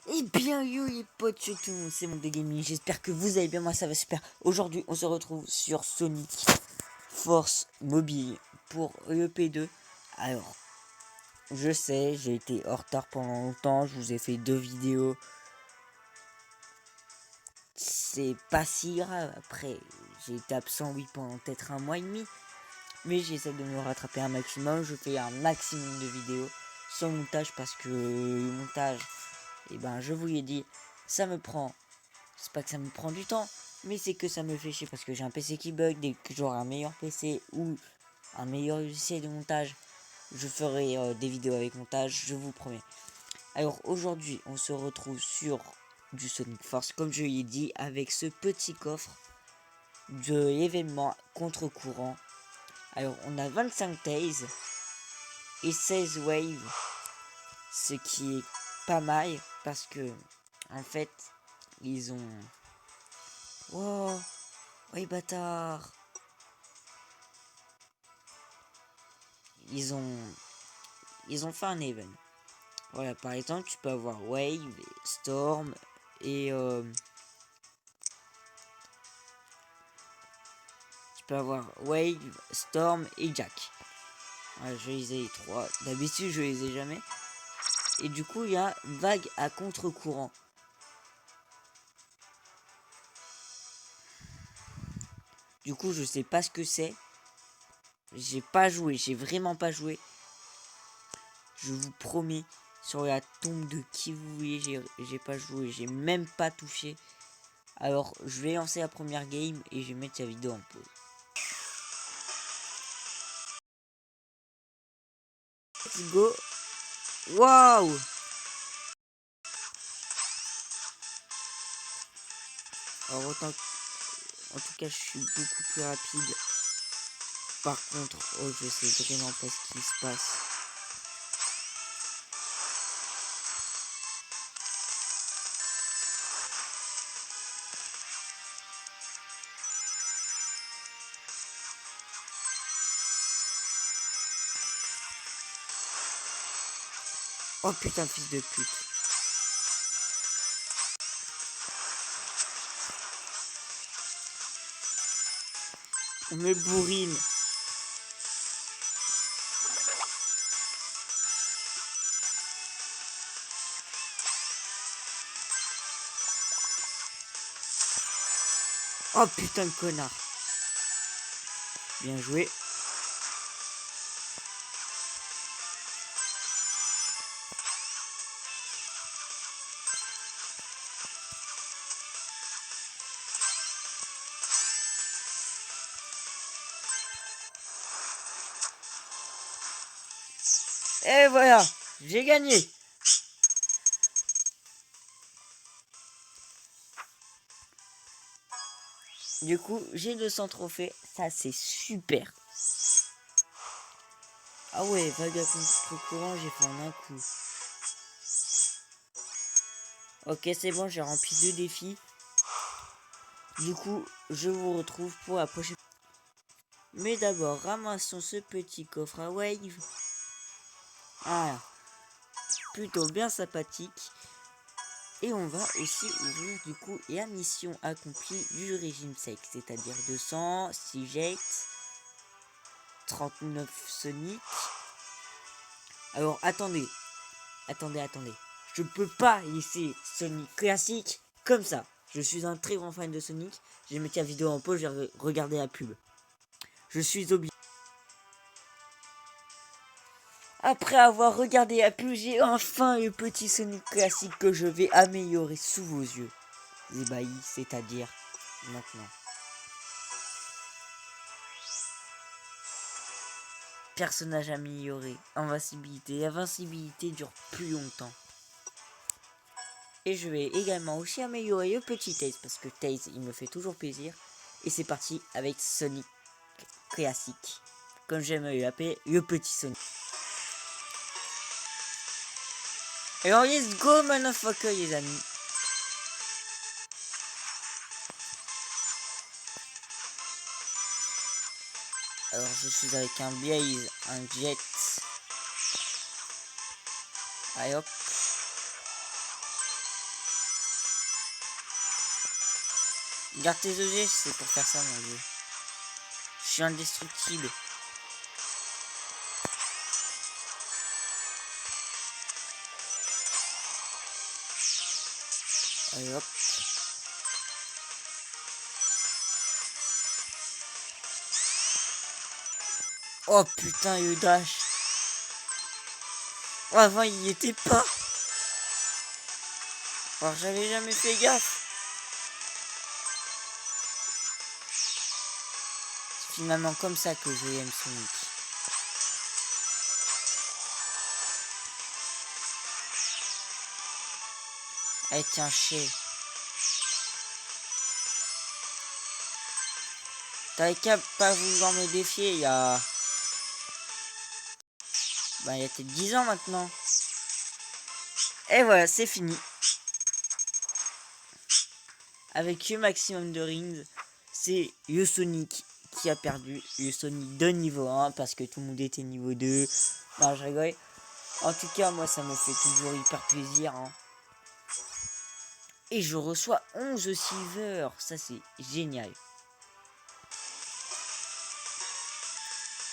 Et bien yo les potes, tout le monde, c'est mon de gaming, j'espère que vous allez bien, moi ça va super. Aujourd'hui on se retrouve sur Sonic Force Mobile pour le P2. Alors, je sais, j'ai été en retard pendant longtemps, je vous ai fait 2 vidéos. C'est pas si grave, après j'ai été absent oui pendant peut-être 1 mois et demi. Mais j'essaie de me rattraper un maximum, je fais un maximum de vidéos sans montage parce que le montage, et ben je vous l'ai dit, ça me prend. C'est pas que ça me prend du temps, mais c'est que ça me fait chier parce que j'ai un PC qui bug. Dès que j'aurai un meilleur PC ou un meilleur logiciel de montage, je ferai des vidéos avec montage, je vous promets. Alors aujourd'hui, on se retrouve sur du Sonic Force, comme je l'ai dit, avec ce petit coffre de l'événement contre-courant. Alors on a 25 Tails et 16 Waves, ce qui est pas mal parce que en fait, ils ont... Wow, oui bâtard. Ils ont fait un event. Voilà, par exemple, tu peux avoir Wave, Storm et tu peux avoir Wave, Storm et Jack. Voilà, je les ai les 3. D'habitude, je les ai jamais. Et du coup, il y a vague à contre-courant. Du coup, je sais pas ce que c'est. J'ai pas joué, j'ai vraiment pas joué. Je vous promets, sur la tombe de qui vous voulez, j'ai pas joué, j'ai même pas touché. Alors, je vais lancer la première game et je vais mettre la vidéo en pause. Let's go. Waouh. Alors, en tout cas, je suis beaucoup plus rapide. Par contre, oh, je sais vraiment pas ce qui se passe. Oh putain, fils de pute. On me bourrine. Oh putain de connard. Bien joué. Et voilà, j'ai gagné. Du coup, j'ai 200 trophées. Ça, c'est super. Ah ouais, vague à contre-courant, j'ai fait en un coup. Ok, c'est bon, j'ai rempli 2 défis. Du coup, je vous retrouve pour la prochaine. Mais d'abord, ramassons ce petit coffre à Wave. Ah, plutôt bien sympathique. Et on va aussi ouvrir du coup la mission accomplie du régime sec, c'est-à-dire 200, 6 jets, 39 Sonic. Alors attendez. Je peux pas laisser Sonic classique comme ça. Je suis un très grand fan de Sonic. J'ai mis la vidéo en pause, j'ai regardé la pub. Je suis obligé. Après avoir regardé la pub, j'ai enfin le petit Sonic classique que je vais améliorer sous vos yeux. Ébahi, c'est-à-dire maintenant. Personnage amélioré, invincibilité. L'invincibilité dure plus longtemps. Et je vais également aussi améliorer le petit Tails parce que Tails il me fait toujours plaisir. Et c'est parti avec Sonic classique. Comme j'aime l'appeler, le petit Sonic. Alors let's go motherfucker les amis. Alors je suis avec un Blaze, un Jet. Allez hop. Garde tes objets, c'est pour faire ça, mon dieu. Je suis indestructible. Allez hop. Oh putain, le dash. Oh, avant il y était pas. Alors j'avais jamais fait gaffe. C'est finalement comme ça que j'aime Sonic. Allez tiens, chais. T'avais qu'à pas vouloir me défier il y a... Bah il y a peut-être 10 ans maintenant. Et voilà, c'est fini. Avec le maximum de rings, c'est Sonic qui a perdu. Sonic de niveau 1 parce que tout le monde était niveau 2. Non, je rigole. En tout cas, moi ça me fait toujours hyper plaisir. Hein. Et je reçois 11 silver. Ça c'est génial.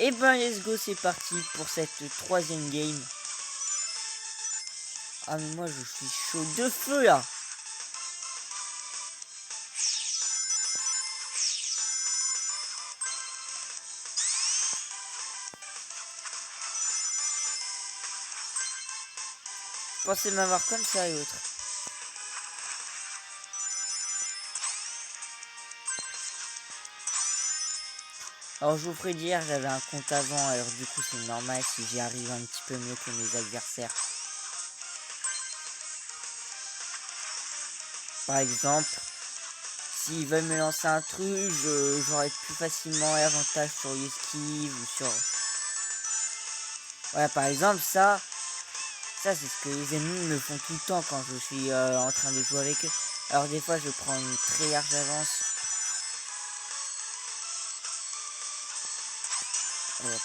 Et ben let's go, c'est parti pour cette troisième game. Ah mais moi je suis chaud de feu là. Pensez m'avoir comme ça et l'autre. Alors je vous ferai dire, j'avais un compte avant, alors du coup c'est normal si j'y arrive un petit peu mieux que mes adversaires. Par exemple, s'ils veulent me lancer un truc, j'aurais plus facilement l'avantage sur l'esquive ou sur... Voilà, par exemple, ça c'est ce que les ennemis me font tout le temps quand je suis en train de jouer avec eux. Alors des fois, je prends une très large avance. Hop.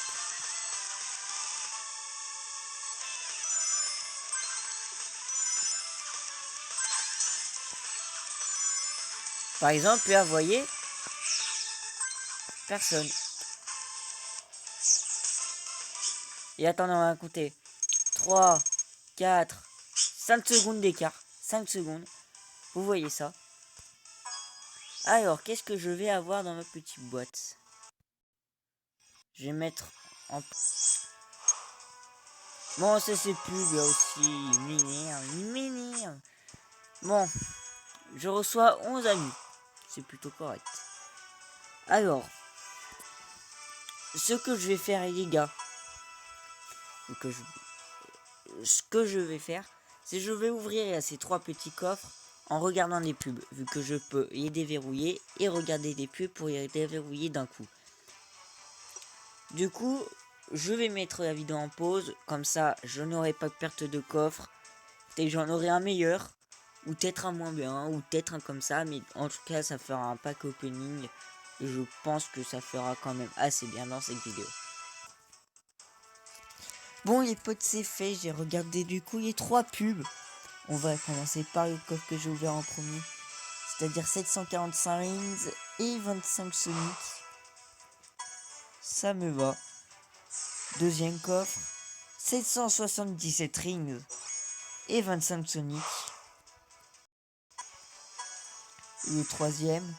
Par exemple, là, vous voyez, personne. Et attendez, on va compter. 3, 4, 5 secondes d'écart. 5 secondes. Vous voyez ça? Alors, qu'est-ce que je vais avoir dans ma petite boîte? Je vais mettre en... Bon, ça c'est plus là aussi. Il m'énerve. Bon, je reçois 11 amis. C'est plutôt correct. Alors, ce que je vais faire, les gars, ce que je vais faire, c'est je vais ouvrir ces 3 petits coffres en regardant les pubs, vu que je peux les déverrouiller et regarder des pubs pour les déverrouiller d'un coup. Du coup, je vais mettre la vidéo en pause, comme ça je n'aurai pas de perte de coffre, peut-être j'en aurai un meilleur, ou peut-être un moins bien, ou peut-être un comme ça, mais en tout cas ça fera un pack opening, et je pense que ça fera quand même assez bien dans cette vidéo. Bon les potes, c'est fait, j'ai regardé du coup les 3 pubs. On va commencer par le coffre que j'ai ouvert en premier, c'est-à-dire 745 rings et 25 Sonic. Ça me va. Deuxième coffre, 777 rings et 25 Sonic. Le troisième,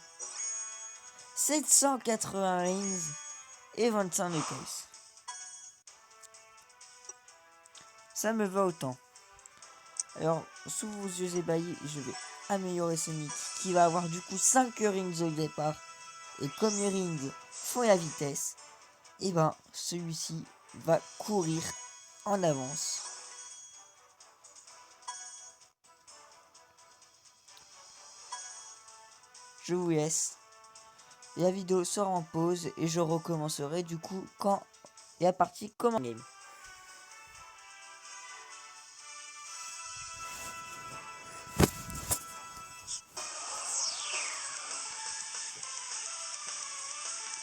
780 rings et 25 Knuckles. Ça me va autant. Alors, sous vos yeux ébahis, je vais améliorer Sonic, qui va avoir du coup 5 rings au départ. Et comme les rings font la vitesse, et ben celui-ci va courir en avance. Je vous laisse. La vidéo sera en pause et je recommencerai du coup quand la partie commence.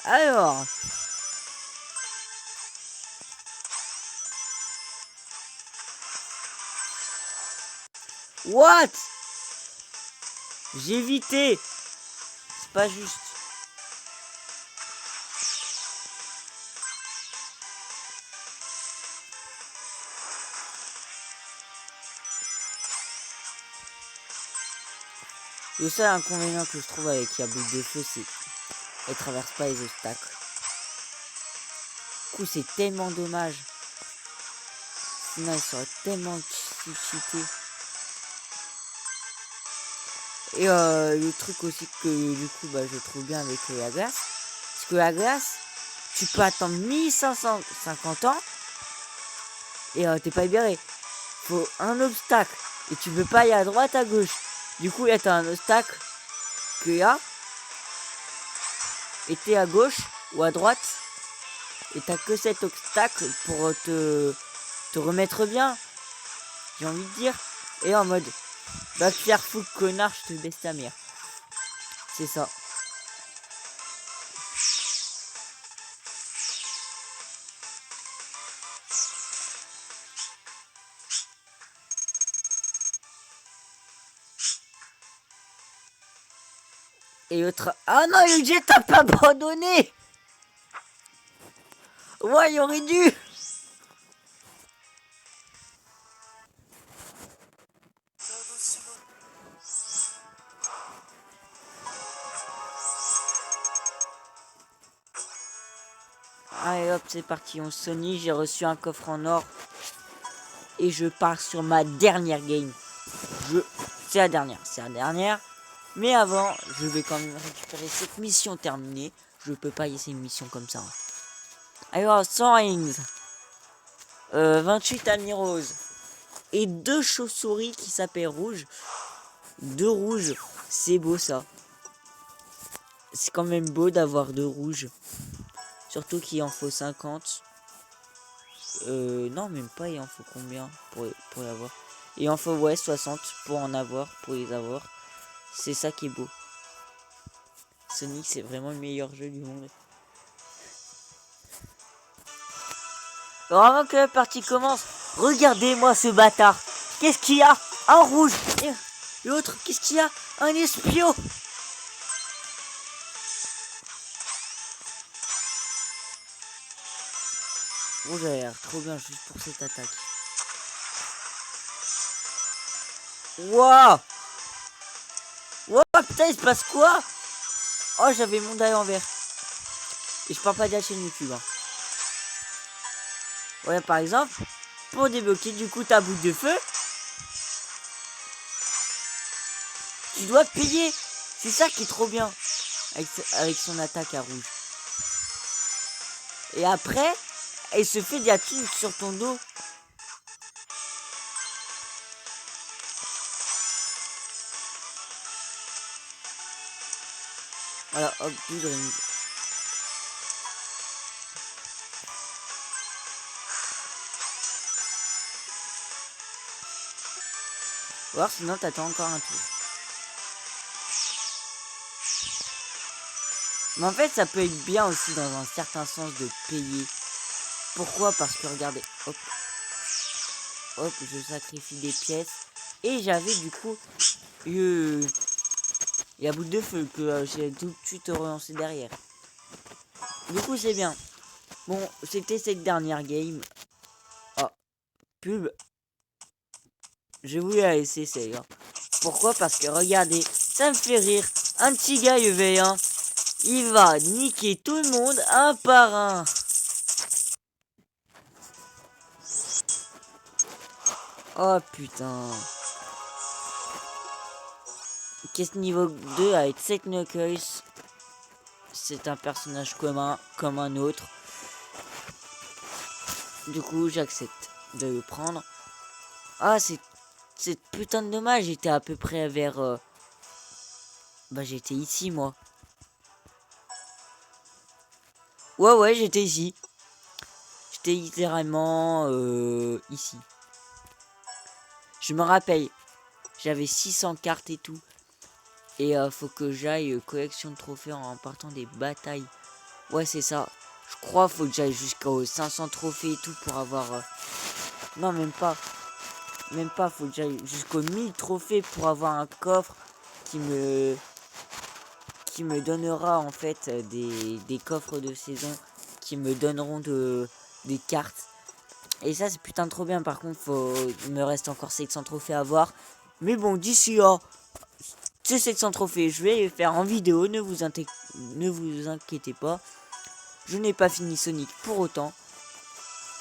Alors, what? J'ai évité. pas juste. Le seul inconvénient que je trouve avec la boule de feu, c'est qu'elle traverse pas les obstacles. Du coup, c'est tellement dommage. Sinon, elle serait tellement cheatée. Et le truc aussi que du coup, je trouve bien avec la glace, c'est que la glace, tu peux attendre 1550 ans et t'es pas libéré. Faut un obstacle et tu peux pas aller à droite, à gauche. Du coup, là, t'as un obstacle que là, et t'es à gauche ou à droite, et t'as que cet obstacle pour te remettre bien, j'ai envie de dire. Et en mode, va te faire foutre, connard, je te baisse ta mère. C'est ça. Et l'autre... Ah non, UG, t'as pas abandonné. Ouais, il aurait dû. Allez hop, c'est parti, on Sony, j'ai reçu un coffre en or. Et je pars sur ma dernière game. C'est la dernière. Mais avant, je vais quand même récupérer cette mission terminée. Je peux pas laisser une mission comme ça. Alors, 100 rings. 28 amis roses. Et 2 chauves-souris qui s'appellent rouges. 2 rouges. C'est beau ça. C'est quand même beau d'avoir 2 rouges. Surtout qu'il en faut 50. Non, même pas, il en faut combien pour y avoir. Il en faut, ouais, 60 pour en avoir, pour les avoir. C'est ça qui est beau. Sonic, c'est vraiment le meilleur jeu du monde. Alors avant que la partie commence, regardez-moi ce bâtard. Qu'est-ce qu'il y a? Un rouge. Et l'autre, qu'est-ce qu'il y a? Un espion. Rouge a l'air trop bien juste pour cette attaque. Wouah! Wouah, putain, il se passe quoi? Oh, j'avais mon die en vert. Et je parle pas de la chaîne YouTube. Hein. Ouais, par exemple, pour débloquer du coup ta boule de feu, tu dois payer. C'est ça qui est trop bien avec son attaque à rouge. Et après, elle se fait de la thune sur ton dos. Voilà, hop, 12 rings. Ou alors sinon t'attends encore un tour. Mais en fait ça peut être bien aussi dans un certain sens de payer. Pourquoi? Parce que regardez, hop, hop, je sacrifie des pièces. Et j'avais du coup la boule de feu que j'ai tout de suite relancé derrière. Du coup c'est bien. Bon, c'était cette dernière game. Oh, pub. Je voulais la laisser celle-là. Pourquoi? Parce que regardez, ça me fait rire. Un petit gars UV1, il va niquer tout le monde un par un. Oh putain. Qu'est-ce niveau 2 avec 7 Knuckles? C'est un personnage commun comme un autre. Du coup, j'accepte de le prendre. Ah, c'est putain de dommage. J'étais à peu près vers... j'étais ici, moi. Ouais, j'étais ici. J'étais littéralement ici. Je me rappelle. J'avais 600 cartes et tout. Et faut que j'aille collection de trophées en partant des batailles. Ouais, c'est ça. Je crois faut que j'aille jusqu'aux 500 trophées et tout pour avoir... Non, même pas. Même pas, faut que j'aille jusqu'aux 1000 trophées pour avoir un coffre qui qui me donnera en fait des coffres de saison qui me donneront des cartes. Et ça c'est putain de trop bien. Par contre il me reste encore 700 trophées à voir. Mais bon, d'ici là, ces 700 trophées, je vais les faire en vidéo, ne vous inquiétez pas. Je n'ai pas fini Sonic pour autant.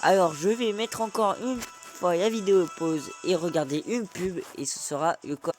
Alors je vais mettre encore une fois la vidéo pause et regarder une pub et ce sera le coffre.